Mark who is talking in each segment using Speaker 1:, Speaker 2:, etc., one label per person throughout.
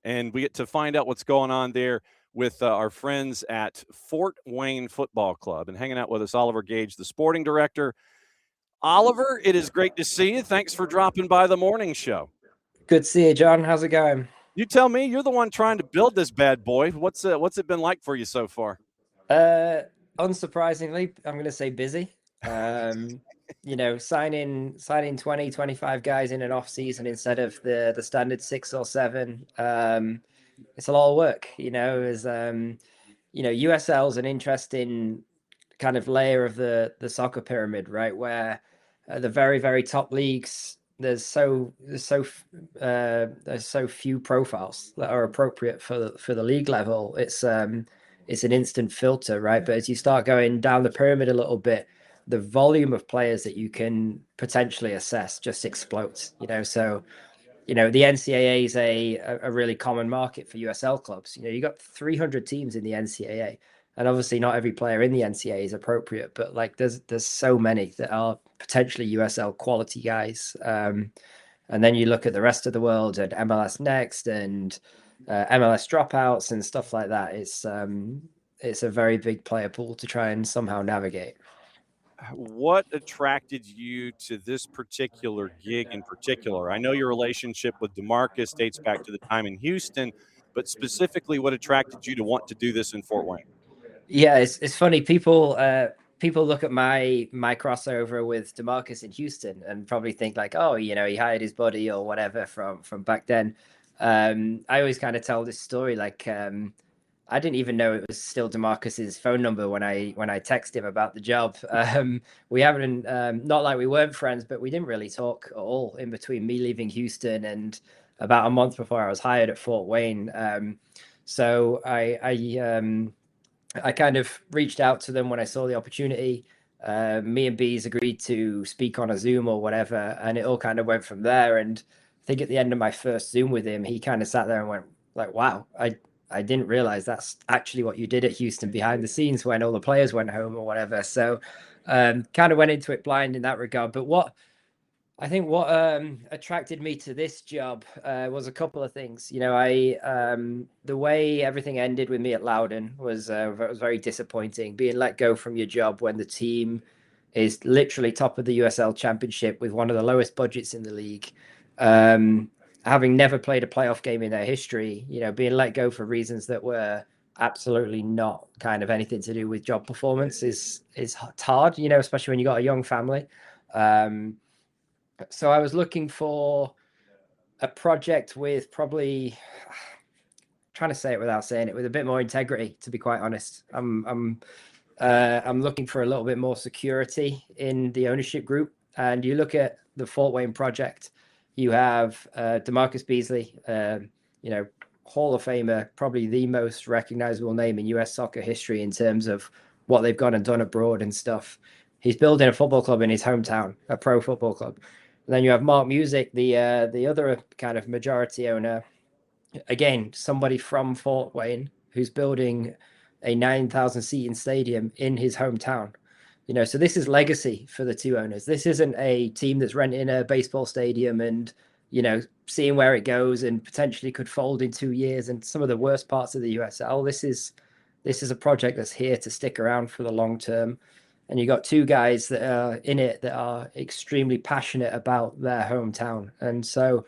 Speaker 1: and we get to find out what's going on there with our friends at Fort Wayne Football Club. And hanging out with us, Oliver Gage, the sporting director. Oliver, it is great to see you. Thanks for dropping by the morning show.
Speaker 2: Good to see you, John. How's it going?
Speaker 1: You tell me. You're the one trying to build this bad boy. What's it been like for you so far?
Speaker 2: Unsurprisingly, I'm going to say busy. Signing 20, 25 guys in an off season instead of the standard 6 or 7. It's a lot of work, USL is an interesting kind of layer of the soccer pyramid, right? Where the very, very top leagues, there's so few profiles that are appropriate for the league level. It's an instant filter, right? But as you start going down the pyramid a little bit, the volume of players that you can potentially assess just explodes. So the NCAA is a really common market for USL clubs. You got 300 teams in the NCAA, and obviously not every player in the NCAA is appropriate, but like there's so many that are potentially USL quality guys. And then you look at the rest of the world and MLS Next and MLS dropouts and stuff like that. It's a very big player pool to try and somehow navigate.
Speaker 1: What attracted you to this particular gig in particular? I know your relationship with DeMarcus dates back to the time in Houston, but specifically what attracted you to want to do this in Fort Wayne?
Speaker 2: Yeah, it's funny. People look at my crossover with DeMarcus in Houston and probably think like, oh, he hired his buddy or whatever from back then. I always kind of tell this story like I didn't even know it was still DeMarcus's phone number when I texted him about the job. We haven't not like we weren't friends, but we didn't really talk at all in between me leaving Houston and about a month before I was hired at Fort Wayne. So I kind of reached out to them when I saw the opportunity. Me and Bees agreed to speak on a Zoom or whatever, and it all kind of went from there. And I think at the end of my first Zoom with him, he kind of sat there and went like, wow, I didn't realize that's actually what you did at Houston behind the scenes when all the players went home or whatever. So kind of went into it blind in that regard. But what attracted me to this job was a couple of things. The way everything ended with me at Loudoun was very disappointing. Being let go from your job when the team is literally top of the USL Championship with one of the lowest budgets in the league. Having never played a playoff game in their history, being let go for reasons that were absolutely not kind of anything to do with job performance is hard, especially when you got a young family. So I was looking for a project with probably trying to say it without saying it, with a bit more integrity, to be quite honest. I'm looking for a little bit more security in the ownership group. And you look at the Fort Wayne project, you have DeMarcus Beasley, Hall of Famer, probably the most recognizable name in US soccer history in terms of what they've gone and done abroad and stuff. He's building a football club in his hometown, a pro football club. And then you have Mark Music, the other kind of majority owner, again, somebody from Fort Wayne who's building a 9,000 seating stadium in his hometown. So this is legacy for the two owners. This isn't a team that's renting a baseball stadium and, seeing where it goes and potentially could fold in 2 years and some of the worst parts of the USL. This is a project that's here to stick around for the long term. And you got two guys that are in it that are extremely passionate about their hometown. And so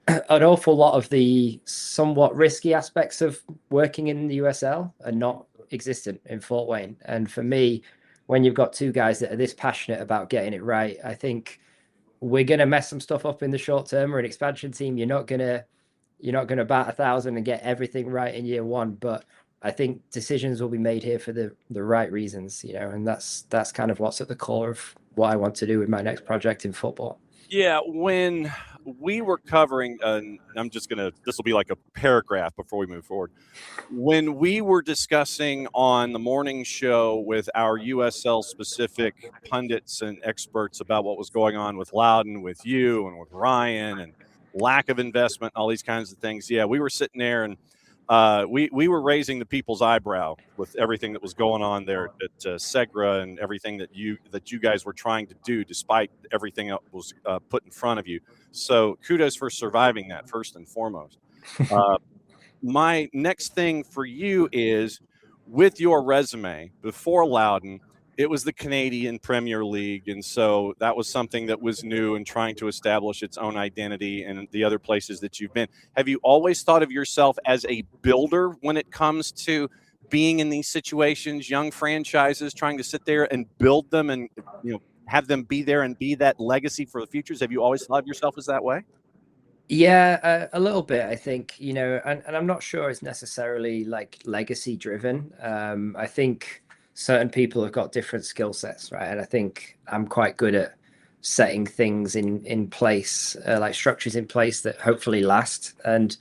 Speaker 2: an awful lot of the somewhat risky aspects of working in the USL are not existent in Fort Wayne. And for me, when you've got two guys that are this passionate about getting it right, I think we're going to mess some stuff up in the short term. We're an expansion team. You're not going to bat 1,000 and get everything right in year one. But I think decisions will be made here for the right reasons, and that's kind of what's at the core of what I want to do with my next project in football.
Speaker 1: Yeah, when we were covering, this will be like a paragraph before we move forward. When we were discussing on the morning show with our USL specific pundits and experts about what was going on with Loudoun, with you and with Ryan and lack of investment, all these kinds of things. Yeah, we were sitting there and we were raising the people's eyebrow with everything that was going on there at Segra and everything that you guys were trying to do, despite everything that was put in front of you. So kudos for surviving that, first and foremost. my next thing for you is, with your resume before Loudon, it was the Canadian Premier League. And so that was something that was new and trying to establish its own identity in the other places that you've been. Have you always thought of yourself as a builder when it comes to being in these situations, young franchises, trying to sit there and build them and, have them be there and be that legacy for the futures? Have you always thought of yourself as that way?
Speaker 2: Yeah, a little bit, I think, and I'm not sure it's necessarily like legacy driven. I think certain people have got different skill sets, right? And I think I'm quite good at setting things in place, like structures in place that hopefully last. And,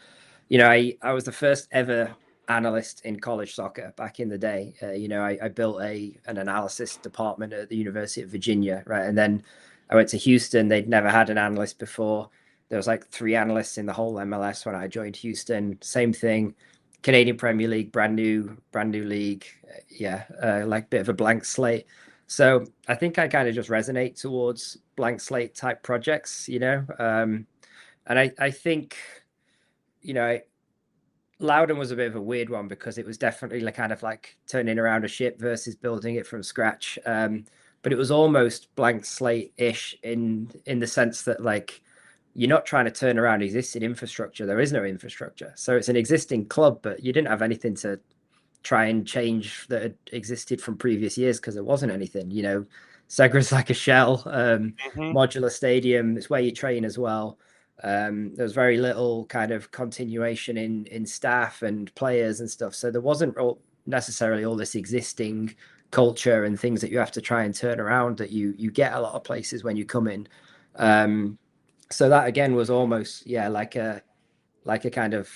Speaker 2: I was the first ever analyst in college soccer back in the day. I built an analysis department at the University of Virginia, right? And then I went to Houston. They'd never had an analyst before. There was like 3 analysts in the whole MLS when I joined Houston. Same thing, Canadian Premier League, brand new league. Yeah, like bit of a blank slate. So I think I kind of just resonate towards blank slate type projects, and I think, Loudon was a bit of a weird one because it was definitely like kind of like turning around a ship versus building it from scratch. But it was almost blank slate-ish in the sense that like you're not trying to turn around existing infrastructure. There is no infrastructure. So it's an existing club, but you didn't have anything to try and change that had existed from previous years because there wasn't anything, Segra's like a shell, modular stadium. It's where you train as well. There was very little kind of continuation in staff and players and stuff. So there wasn't necessarily all this existing culture and things that you have to try and turn around that you get a lot of places when you come in. So that again was almost like a kind of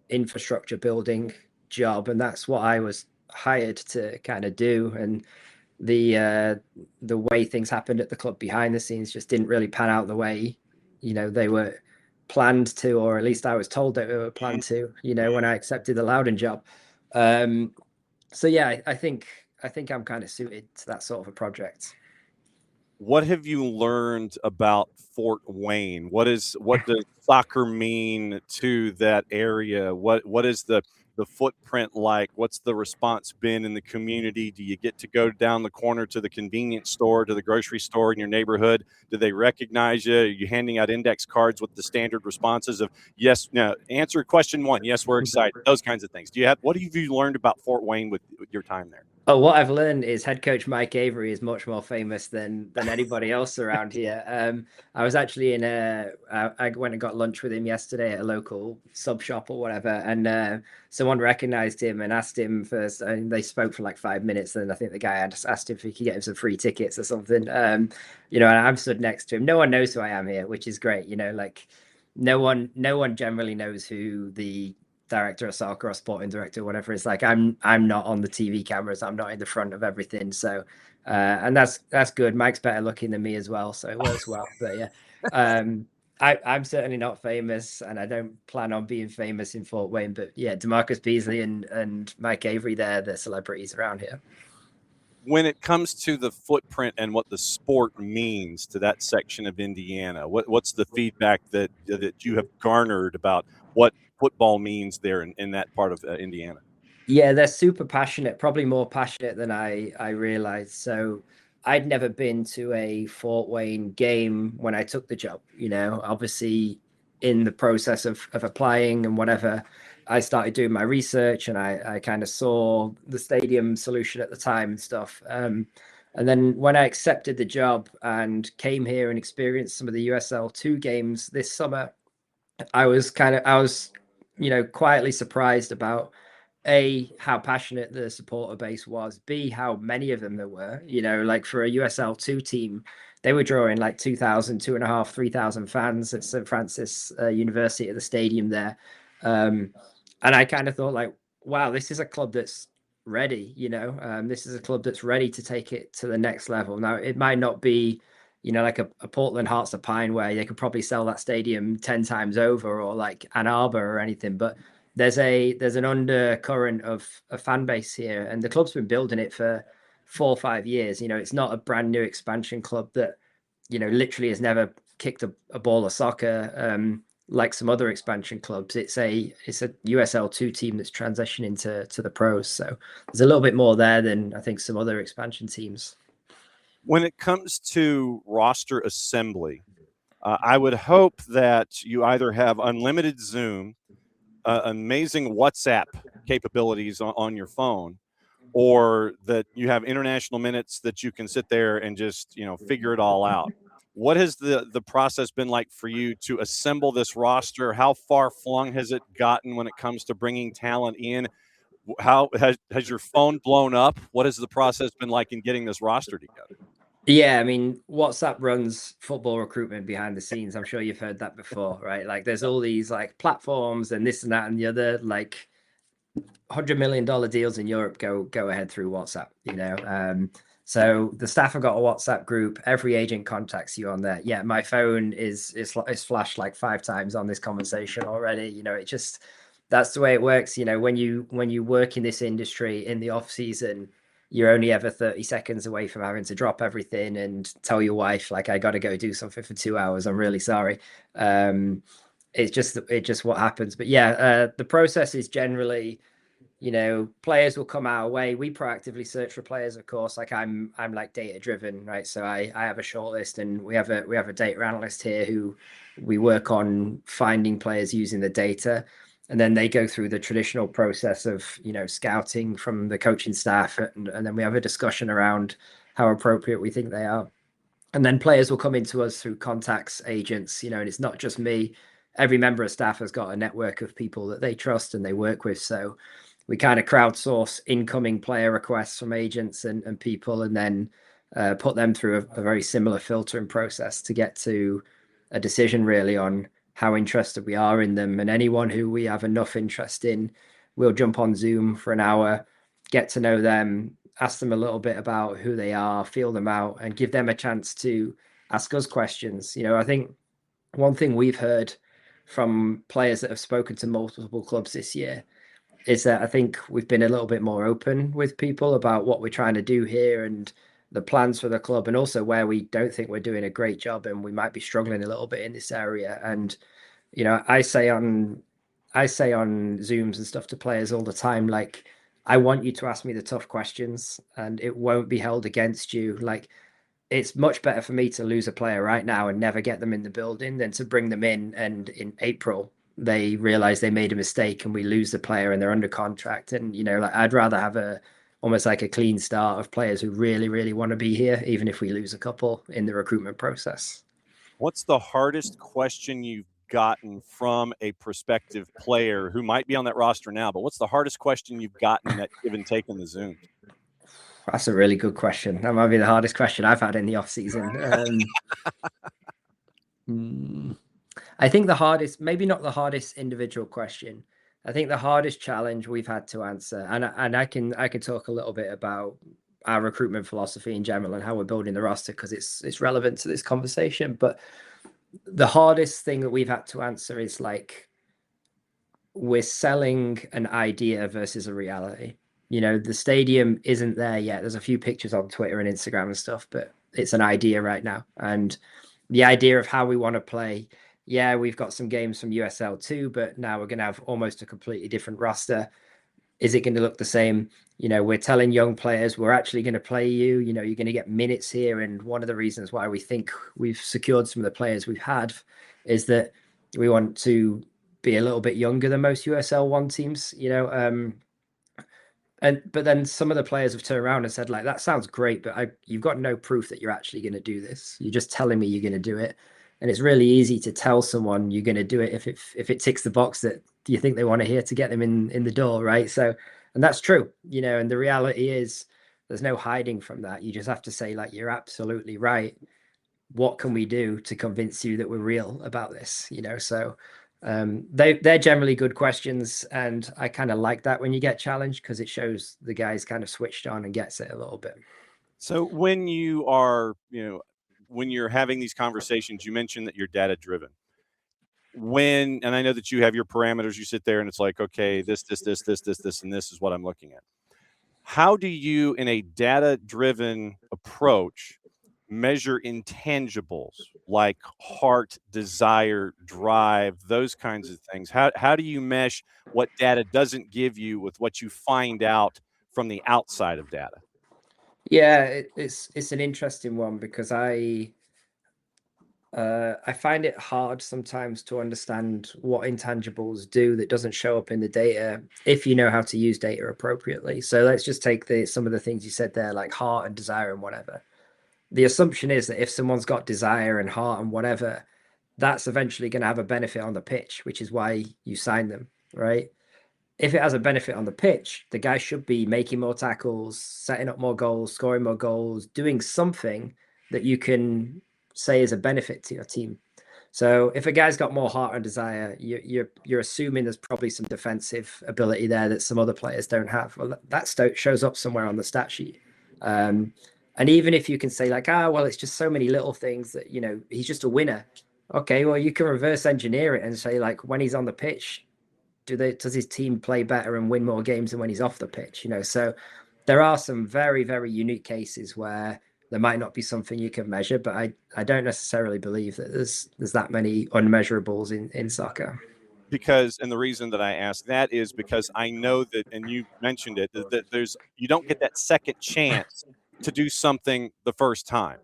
Speaker 2: infrastructure building job, and that's what I was hired to kind of do. And the way things happened at the club behind the scenes just didn't really pan out the way they were planned to, or at least I was told that they were planned to, when I accepted the Loudon job. So yeah, I think I'm kind of suited to that sort of a project.
Speaker 1: What have you learned about Fort Wayne? What does soccer mean to that area? What is the footprint like? What's the response been in the community? Do you get to go down the corner to the convenience store, to the grocery store in your neighborhood? Do they recognize you? Are you handing out index cards with the standard responses of yes, no, answer question 1, yes, we're excited, those kinds of things? What have you learned about Fort Wayne with your time there?
Speaker 2: Oh, what I've learned is head coach Mike Avery is much more famous than anybody else around here. I was actually I went and got lunch with him yesterday at a local sub shop or whatever, and someone recognized him and asked him first, and they spoke for like 5 minutes. And I think the guy had asked if he could get him some free tickets or something. And I'm stood next to him. No one knows who I am here, which is great. Like no one generally knows who the director of soccer or sporting director, whatever. It's like I'm not on the TV cameras. I'm not in the front of everything. So and that's good. Mike's better looking than me as well, so it works well. But yeah, I'm certainly not famous, and I don't plan on being famous in Fort Wayne. But yeah, DeMarcus Beasley and Mike Avery, they're celebrities around here.
Speaker 1: When it comes to the footprint and what the sport means to that section of Indiana, what's the feedback that you have garnered about what football means there in that part of Indiana?
Speaker 2: Yeah, they're super passionate, probably more passionate than I realized. So I'd never been to a Fort Wayne game when I took the job, obviously in the process of applying and whatever, I started doing my research, and I kind of saw the stadium solution at the time and stuff. And then when I accepted the job and came here and experienced some of the USL 2 games this summer, I was quietly surprised about how passionate the supporter base was, B, how many of them there were. Like for a USL 2 team, they were drawing like 2,000, 2,500, 3,000 fans at St. Francis University at the stadium there. And I kind of thought like, wow, this is a club that's ready, this is a club that's ready to take it to the next level. Now, it might not be, like a Portland Hearts of Pine where they could probably sell that stadium 10 times over, or like Ann Arbor or anything, but there's an undercurrent of a fan base here, and the club's been building it for 4 or 5 years. It's not a brand new expansion club that literally has never kicked a ball of soccer. like some other expansion clubs, it's a USL2 team that's transitioning to the pros. So there's a little bit more there than I think some other expansion teams.
Speaker 1: When it comes to roster assembly, I would hope that you either have unlimited Zoom, amazing WhatsApp capabilities on your phone, or that you have international minutes that you can sit there and just, figure it all out. What has the process been like for you to assemble this roster? How far flung has it gotten when it comes to bringing talent in? How has your phone blown up? What has the process been like in getting this roster together?
Speaker 2: Yeah, I mean, WhatsApp runs football recruitment behind the scenes. I'm sure you've heard that before, right? Like, there's all these like platforms and this and that and the other. Like, $100 million deals in Europe go ahead through WhatsApp. So the staff have got a WhatsApp group. Every agent contacts you on there. Yeah, my phone is flashed like 5 times on this conversation already. It just that's the way it works. When you work in this industry in the off season, you're only ever 30 seconds away from having to drop everything and tell your wife, like, I got to go do something for 2 hours. I'm really sorry. It's just what happens. But yeah, the process is generally, players will come our way. We proactively search for players, of course. Like I'm like data driven, right? So I have a shortlist, and we have a data analyst here who we work on finding players using the data, and then they go through the traditional process of scouting from the coaching staff, and then we have a discussion around how appropriate we think they are. And then players will come into us through contacts, agents, and it's not just me. Every member of staff has got a network of people that they trust and they work with. So we kind of crowdsource incoming player requests from agents and people, and then put them through a very similar filtering process to get to a decision really on how interested we are in them. And anyone who we have enough interest in, we'll jump on Zoom for an hour, get to know them, ask them a little bit about who they are, feel them out, and give them a chance to ask us questions. I think one thing we've heard from players that have spoken to multiple clubs this year is that I think we've been a little bit more open with people about what we're trying to do here and the plans for the club, and also where we don't think we're doing a great job and we might be struggling a little bit in this area. And I say on Zooms and stuff to players all the time, like, I want you to ask me the tough questions and it won't be held against you. Like, it's much better for me to lose a player right now and never get them in the building than to bring them in and in April they realize they made a mistake and we lose the player and they're under contract. And like, I'd rather have almost like a clean start of players who really, really want to be here, even if we lose a couple in the recruitment process.
Speaker 1: What's the hardest question you've gotten from a prospective player who might be on that roster now, but what's the hardest question you've gotten in that give and take in the Zooms?
Speaker 2: That's a really good question. That might be the hardest question I've had in the off season. I think the hardest, maybe not the hardest individual question. I think the hardest challenge we've had to answer, and I can talk a little bit about our recruitment philosophy in general and how we're building the roster because it's relevant to this conversation. But the hardest thing that we've had to answer is, like, we're selling an idea versus a reality. The stadium isn't there yet. There's a few pictures on Twitter and Instagram and stuff, but it's an idea right now. And the idea of how we want to play, yeah, we've got some games from USL2, but now we're going to have almost a completely different roster. Is it going to look the same? We're telling young players, we're actually going to play you. You're going to get minutes here. And one of the reasons why we think we've secured some of the players we've had is that we want to be a little bit younger than most USL1 teams, but then some of the players have turned around and said, like, that sounds great, but you've got no proof that you're actually going to do this. You're just telling me you're going to do it. And it's really easy to tell someone you're going to do it if it ticks the box that you think they want to hear to get them in the door, right? So, and that's true, and the reality is there's no hiding from that. You just have to say, like, you're absolutely right. What can we do to convince you that we're real about this? So they're generally good questions, and I kind of like that when you get challenged because it shows the guy's kind of switched on and gets it a little bit.
Speaker 1: So when you are, when you're having these conversations, you mentioned that you're data driven. And I know that you have your parameters, you sit there and it's like, okay, this, and this is what I'm looking at. How do you, in a data driven approach, measure intangibles like heart, desire, drive, those kinds of things? How do you mesh what data doesn't give you with what you find out from the outside of data?
Speaker 2: Yeah, it's an interesting one because I find it hard sometimes to understand what intangibles do that doesn't show up in the data if you know how to use data appropriately. So let's just take some of the things you said there, like heart and desire and whatever. The assumption is that if someone's got desire and heart and whatever, that's eventually going to have a benefit on the pitch, which is why you sign them, right? If it has a benefit on the pitch, the guy should be making more tackles, setting up more goals, scoring more goals, doing something that you can say is a benefit to your team. So if a guy's got more heart and desire, you're assuming there's probably some defensive ability there that some other players don't have. Well, that shows up somewhere on the stat sheet. And even if you can say like, well, it's just so many little things that, he's just a winner. Okay, well, you can reverse engineer it and say like, when he's on the pitch, does his team play better and win more games than when he's off the pitch? So there are some very, very unique cases where there might not be something you can measure, but I don't necessarily believe that there's that many unmeasurables in soccer.
Speaker 1: Because, and the reason that I ask that is because I know that, and you mentioned it, that you don't get that second chance to do something the first time.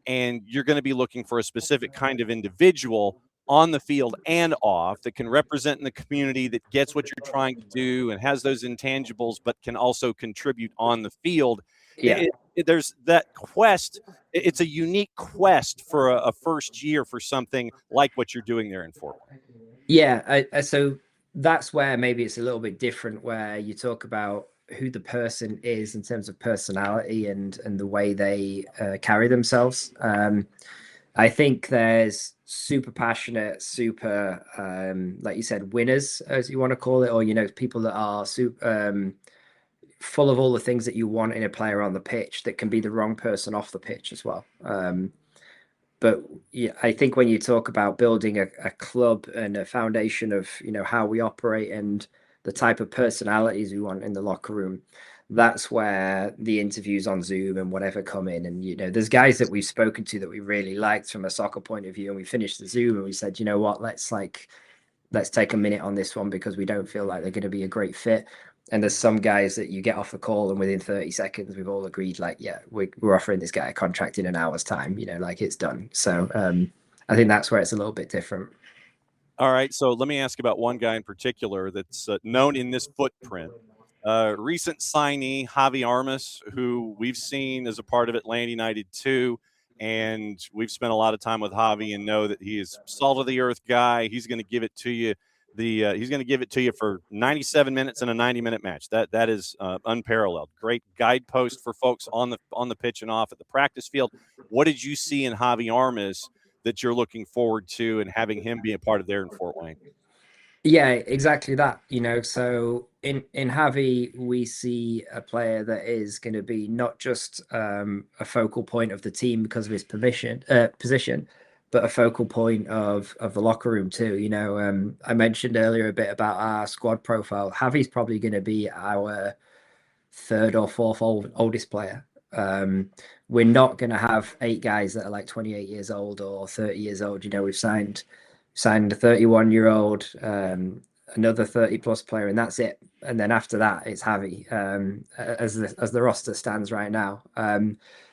Speaker 1: And you're going to be looking for a specific kind of individual on the field and off that can represent in the community, that gets what you're trying to do and has those intangibles, but can also contribute on the field.
Speaker 2: Yeah.
Speaker 1: There's that quest. It's a unique quest for a first year for something like what you're doing there in Fort Wayne.
Speaker 2: Yeah. So that's where maybe it's a little bit different, where you talk about who the person is in terms of personality and the way they carry themselves. I think there's super passionate, super, like you said, winners, as you want to call it, or, people that are super, full of all the things that you want in a player on the pitch that can be the wrong person off the pitch as well. But yeah, I think when you talk about building a club and a foundation of, how we operate and the type of personalities we want in the locker room, that's where the interviews on Zoom and whatever come in. And, there's guys that we've spoken to that we really liked from a soccer point of view. And we finished the Zoom and we said, you know what, let's take a minute on this one because we don't feel like they're going to be a great fit. And there's some guys that you get off the call and within 30 seconds, we've all agreed, like, yeah, we're offering this guy a contract in an hour's time, like it's done. So I think that's where it's a little bit different.
Speaker 1: All right. So let me ask about one guy in particular that's known in this footprint. Recent signee, Javi Armas, who we've seen as a part of Atlanta United too. And we've spent a lot of time with Javi and know that he is salt of the earth guy. He's going to give it to you. He's going to give it to you for 97 minutes in a 90-minute match. That is unparalleled. Great guidepost for folks on the pitch and off at the practice field. What did you see in Javi Armas that you're looking forward to and having him be a part of there in Fort Wayne?
Speaker 2: Yeah, exactly that. So in Javi, we see a player that is going to be not just a focal point of the team because of his position, but a focal point of the locker room too. I mentioned earlier a bit about our squad profile. Javi's probably going to be our third or fourth oldest player. We're not going to have 8 guys that are like 28 years old or 30 years old. We've signed a 31-year-old, another 30-plus player, and that's it. And then after that, it's Javi, as the roster stands right now.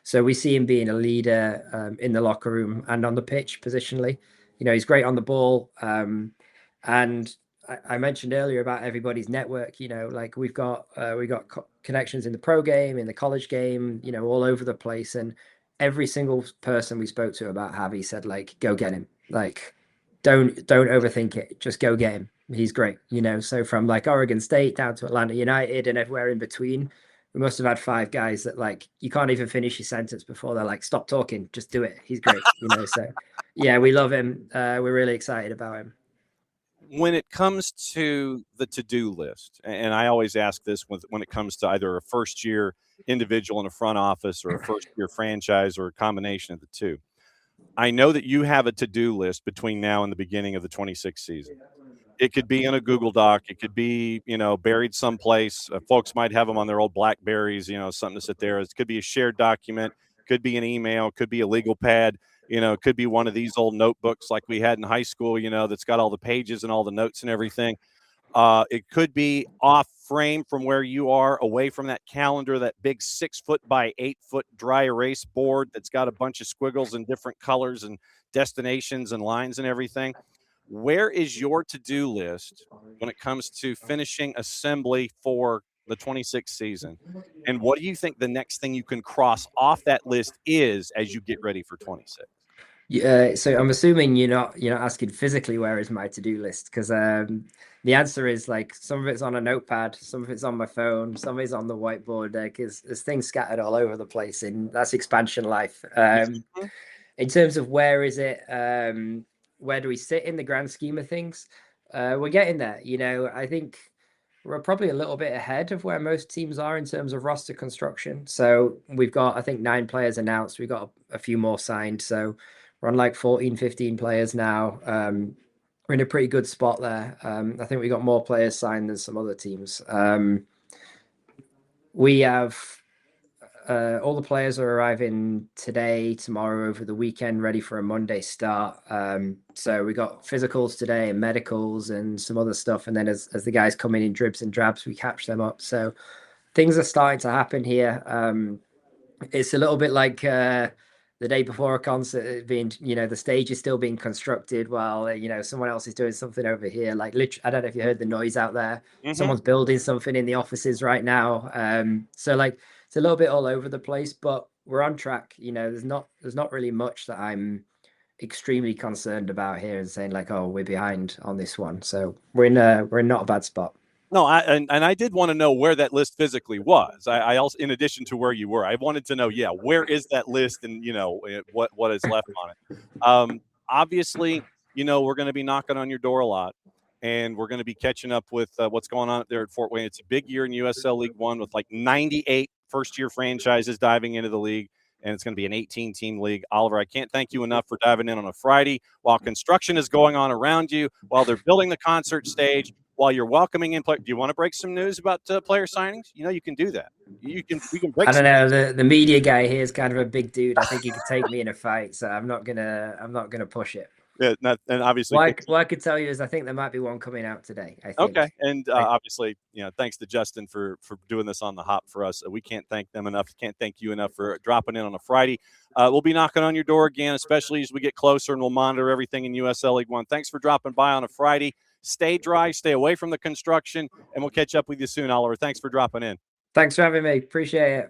Speaker 2: So we see him being a leader in the locker room and on the pitch positionally. He's great on the ball. And I mentioned earlier about everybody's network. Like we've got connections in the pro game, in the college game, all over the place. And every single person we spoke to about Javi said, like, go get him. Like, don't overthink it. Just go get him. He's great. So from like Oregon State down to Atlanta United and everywhere in between, we must have had 5 guys that like you can't even finish your sentence before they're like, stop talking, just do it. He's great. So yeah, we love him. We're really excited about him.
Speaker 1: When it comes to the to-do list, and I always ask this when it comes to either a first-year individual in a front office or a first-year franchise or a combination of the two, I know that you have a to-do list between now and the beginning of the 26th season. It could be in a Google Doc. It could be, buried someplace. Folks might have them on their old Blackberries, something to sit there. It could be a shared document. Could be an email, could be a legal pad, it could be one of these old notebooks like we had in high school, that's got all the pages and all the notes and everything. It could be off frame from where you are, away from that calendar, that big 6 foot by 8 foot dry erase board that's got a bunch of squiggles and different colors and destinations and lines and everything. Where is your to-do list when it comes to finishing assembly for the 26th season? And what do you think the next thing you can cross off that list is as you get ready for 26?
Speaker 2: Yeah, so I'm assuming you're not asking physically where is my to-do list, because the answer is like some of it's on a notepad, some of it's on my phone, some of it's on the whiteboard, because there's things scattered all over the place, and that's expansion life. In terms of where is it, where do we sit in the grand scheme of things? We're getting there. I think we're probably a little bit ahead of where most teams are in terms of roster construction. So we've got, I think, 9 players announced. We've got a few more signed. So we're on like 14, 15 players now. We're in a pretty good spot there. I think we got more players signed than some other teams. We have all the players are arriving today, tomorrow, over the weekend, ready for a Monday start. So we got physicals today and medicals and some other stuff. And then as the guys come in dribs and drabs, we catch them up. So things are starting to happen here. It's a little bit like the day before a concert, being, the stage is still being constructed while, someone else is doing something over here. Like, literally, I don't know if you heard the noise out there. Mm-hmm. Someone's building something in the offices right now. So like, it's a little bit all over the place, but we're on track. There's not really much that I'm extremely concerned about here and saying like, oh, we're behind on this one. So we're in not a bad spot.
Speaker 1: No, I did want to know where that list physically was. I also, in addition to where you were, I wanted to know, where is that list, and what is left on it. Obviously, we're going to be knocking on your door a lot, and we're going to be catching up with what's going on up there at Fort Wayne. It's a big year in USL League One with like 98 first-year franchises diving into the league, and it's going to be an 18-team league. Oliver, I can't thank you enough for diving in on a Friday while construction is going on around you, while they're building the concert stage, while you're welcoming in players. Do you want to break some news about player signings? You can do that. We can break.
Speaker 2: I don't know. The media guy here is kind of a big dude. I think he could take me in a fight, so I'm not gonna push it.
Speaker 1: Yeah, and obviously,
Speaker 2: what I could tell you is I think there might be one coming out today. I think.
Speaker 1: Okay, and obviously, thanks to Justin for doing this on the hop for us. We can't thank them enough. Can't thank you enough for dropping in on a Friday. We'll be knocking on your door again, especially as we get closer, and we'll monitor everything in USL League One. Thanks for dropping by on a Friday. Stay dry, stay away from the construction, and we'll catch up with you soon, Oliver. Thanks for dropping in.
Speaker 2: Thanks for having me. Appreciate it.